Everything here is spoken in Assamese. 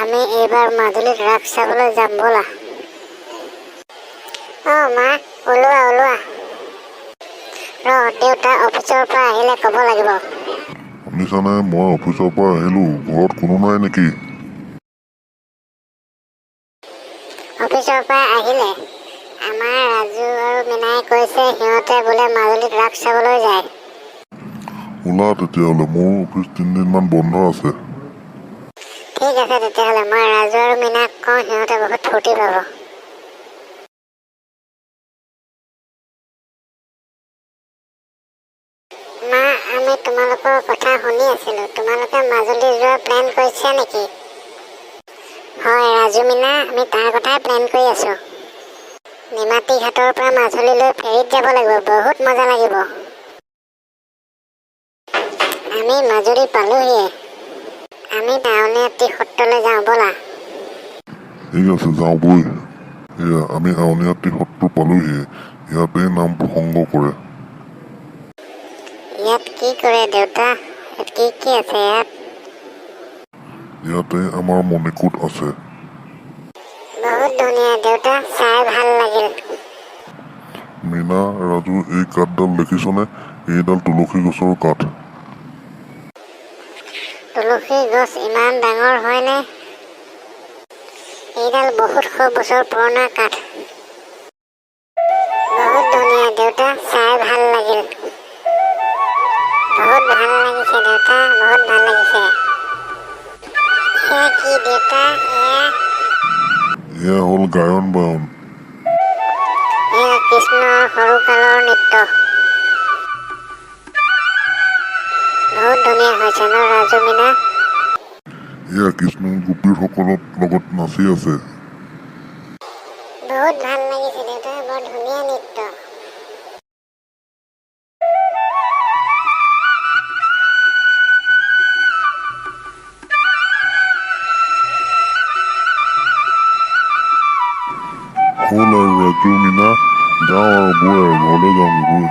আমি এইবাৰ মাজুলীত ৰাস চাবলৈ যাম ব'লা। মা ওলোৱা ওলোৱা। দেউতা অফিচৰ পৰা আহিলে ক'ব লাগিব। শুনিছানে, মই অফিচৰ পৰা আহিলো, ঘৰত কোনো নাই নেকি? অফিচৰ পৰা আহিলে। আমাৰ ৰাজু আৰু মীনাই কৈছে সিহঁতে বোলে মাজুলীত ৰাস চাবলৈ যায়। ওলা তেতিয়াহ'লে, মোৰ অফিচ 3 দিনমান বন্ধ আছে। ঠিক আছে তেতিয়াহ'লে, মই ৰাজু আৰু মীনাক কওঁ, সিহঁতে বহুত ফূৰ্তি পাব। মা, আমি তোমালোকৰ কথা শুনি আছিলো। তোমালোকে মাজুলী যোৱাৰ প্লেন কৰিছা নেকি? হয় ৰাজু, মীনা, আমি তাৰ কথাই প্লেন কৰি আছো। নিমাতী ঘাটৰ পৰা মাজুলীলৈ ফেৰীত যাব লাগিব, বহুত মজা লাগিব। আমি মাজুলী পালোহিয়ে। আমি আউনীআটী সত্ৰলৈ যাওঁ ব'লা। ঠিক আছে, যাওঁ বৈ। এয়া আমি আউনীআটী সত্ৰ পালোহি। ইয়াতে নাম প্ৰসংগ কৰে। ইয়াত কি কৰে দেউতা? কি কি আছে ইয়াত? ইয়াতে আমাৰ মণিকূট আছে। বহুত ধুনীয়া দেউতা, চাই ভাল লাগিল। মীনা, ৰাজু, এই কাঠডাল দেখিছনে? এইডাল তুলসী গছৰ কাঠ। তুলসী গছ ইমান ডাঙৰ হয়নে? এইডাল বহুত শ বছৰ পুৰণা কাঠ। বহুত ধুনীয়া দেউতা, চাই ভাল লাগিল। বহুত ভাল লাগিছে দেউতা, বহুত ভাল লাগিছে। এয়া কি দেউতা? এয়া হ'ল গায়ন বায়ন। এয়া কৃষ্ণৰ সৰুকালৰ নৃত্য। বহুত ধুনীয়া হৈছে ন ৰাজু, মীনা? এয়া কৃষ্ণই গোপীসকলৰ লগত নাচি আছে। বহুত ভাল লাগিছে দেউতা, বৰ ধুনীয়া নৃত্য। হ'ল আৰু ৰাজু, মীনা, যাওঁ আৰু বৈ আৰু ঘৰলৈ যাওঁগৈ বৈ।